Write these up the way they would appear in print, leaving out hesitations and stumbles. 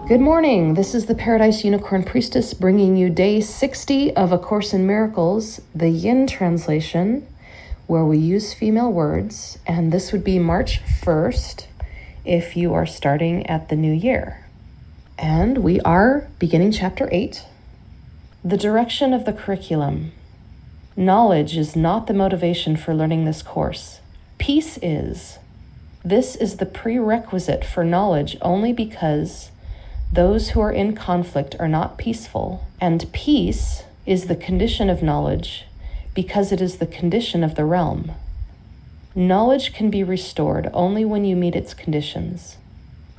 Good morning. This is the Paradise Unicorn Priestess bringing you day 60 of A Course in Miracles, the Yin translation, where we use female words, and this would be March 1st if you are starting at the new year. And we are beginning chapter 8. The direction of the curriculum. Knowledge is not the motivation for learning this course. Peace is. This is the prerequisite for knowledge only because those who are in conflict are not peaceful, and peace is the condition of knowledge because it is the condition of the realm. Knowledge can be restored only when you meet its conditions.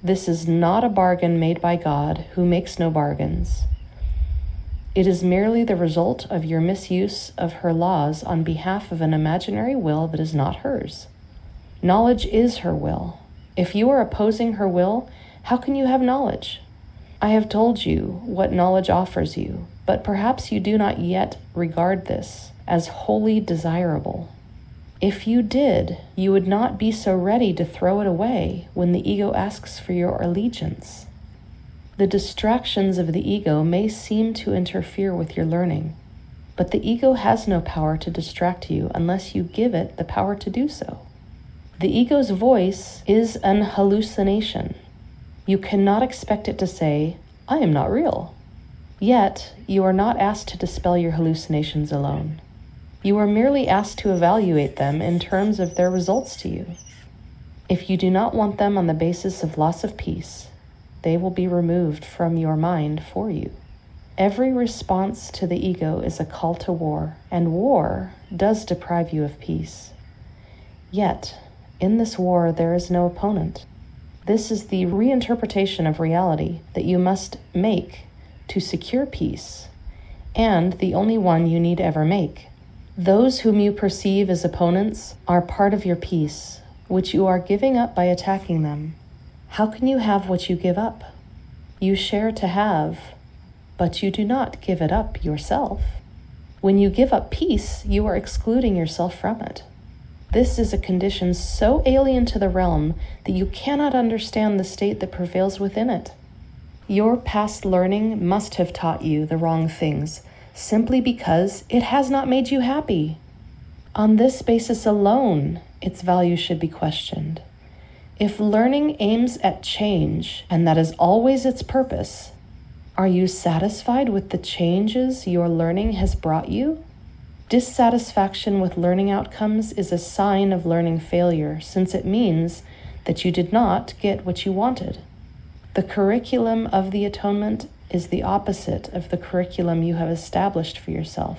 This is not a bargain made by God, who makes no bargains. It is merely the result of your misuse of her laws on behalf of an imaginary will that is not hers. Knowledge is her will. If you are opposing her will, how can you have knowledge? I have told you what knowledge offers you, but perhaps you do not yet regard this as wholly desirable. If you did, you would not be so ready to throw it away when the ego asks for your allegiance. The distractions of the ego may seem to interfere with your learning, but the ego has no power to distract you unless you give it the power to do so. The ego's voice is an hallucination. You cannot expect it to say, "I am not real." Yet, you are not asked to dispel your hallucinations alone. You are merely asked to evaluate them in terms of their results to you. If you do not want them on the basis of loss of peace, they will be removed from your mind for you. Every response to the ego is a call to war, and war does deprive you of peace. Yet, in this war, there is no opponent. This is the reinterpretation of reality that you must make to secure peace, and the only one you need ever make. Those whom you perceive as opponents are part of your peace, which you are giving up by attacking them. How can you have what you give up? You share to have, but you do not give it up yourself. When you give up peace, you are excluding yourself from it. This is a condition so alien to the realm that you cannot understand the state that prevails within it. Your past learning must have taught you the wrong things simply because it has not made you happy. On this basis alone, its value should be questioned. If learning aims at change, and that is always its purpose, are you satisfied with the changes your learning has brought you? Dissatisfaction with learning outcomes is a sign of learning failure, since it means that you did not get what you wanted. The curriculum of the atonement is the opposite of the curriculum you have established for yourself.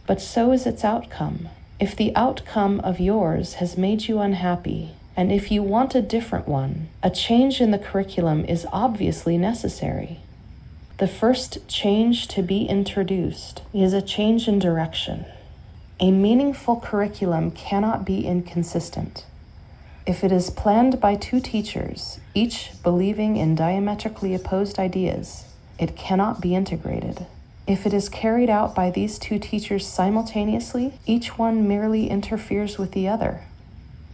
But so is its outcome. If the outcome of yours has made you unhappy, and if you want a different one, a change in the curriculum is obviously necessary. The first change to be introduced is a change in direction. A meaningful curriculum cannot be inconsistent. If it is planned by two teachers, each believing in diametrically opposed ideas, it cannot be integrated. If it is carried out by these two teachers simultaneously, each one merely interferes with the other.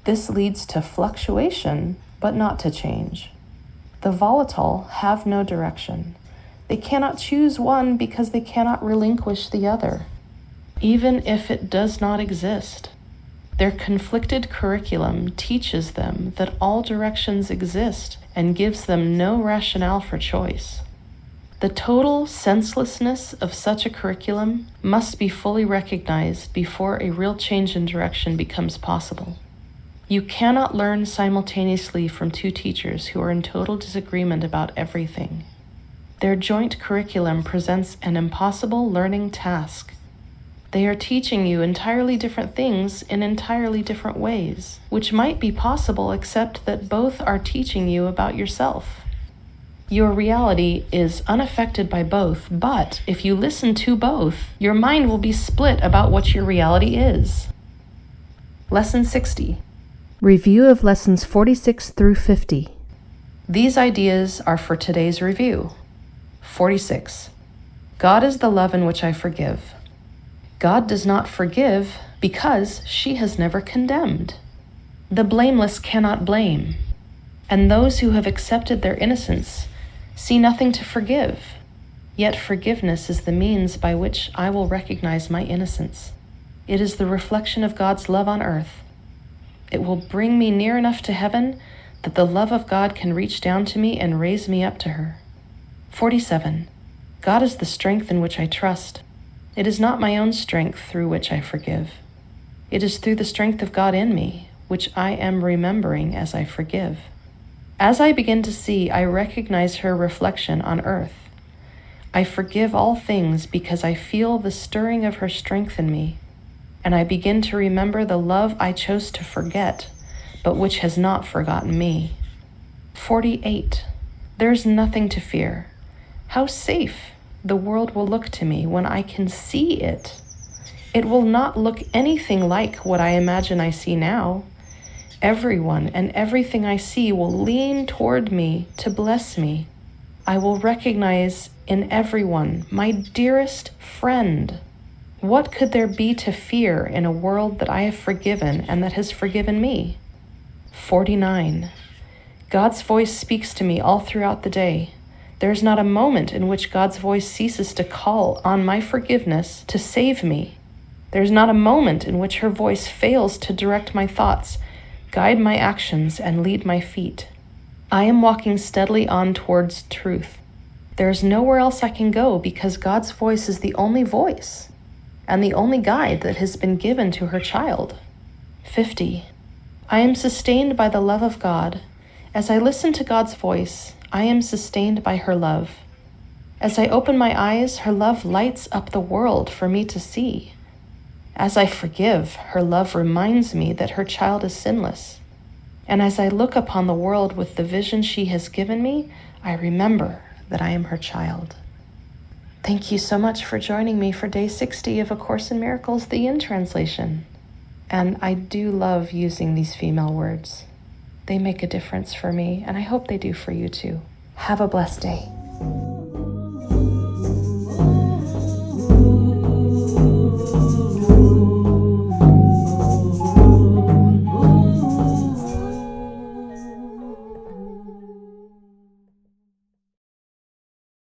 This leads to fluctuation, but not to change. The volatile have no direction. They cannot choose one because they cannot relinquish the other, even if it does not exist. Their conflicted curriculum teaches them that all directions exist and gives them no rationale for choice. The total senselessness of such a curriculum must be fully recognized before a real change in direction becomes possible. You cannot learn simultaneously from two teachers who are in total disagreement about everything. Their joint curriculum presents an impossible learning task. They are teaching you entirely different things in entirely different ways, which might be possible except that both are teaching you about yourself. Your reality is unaffected by both, but if you listen to both, your mind will be split about what your reality is. Lesson 60. Review of lessons 46 through 50. These ideas are for today's review. 46. God is the love in which I forgive. God does not forgive because she has never condemned. The blameless cannot blame, and those who have accepted their innocence see nothing to forgive. Yet forgiveness is the means by which I will recognize my innocence. It is the reflection of God's love on earth. It will bring me near enough to heaven that the love of God can reach down to me and raise me up to her. 47. God is the strength in which I trust. It is not my own strength through which I forgive. It is through the strength of God in me, which I am remembering as I forgive. As I begin to see, I recognize her reflection on earth. I forgive all things because I feel the stirring of her strength in me, and I begin to remember the love I chose to forget, but which has not forgotten me. 48. There is nothing to fear. How safe the world will look to me when I can see it. It will not look anything like what I imagine I see now. Everyone and everything I see will lean toward me to bless me. I will recognize in everyone my dearest friend. What could there be to fear in a world that I have forgiven and that has forgiven me? 49. God's voice speaks to me all throughout the day. There is not a moment in which God's voice ceases to call on my forgiveness to save me. There is not a moment in which her voice fails to direct my thoughts, guide my actions, and lead my feet. I am walking steadily on towards truth. There is nowhere else I can go because God's voice is the only voice and the only guide that has been given to her child. 50. I am sustained by the love of God. As I listen to God's voice, I am sustained by her love. As I open my eyes, her love lights up the world for me to see. As I forgive, her love reminds me that her child is sinless. And as I look upon the world with the vision she has given me, I remember that I am her child. Thank you so much for joining me for day 60 of A Course in Miracles, the Yin translation. And I do love using these female words. They make a difference for me, and I hope they do for you too. Have a blessed day.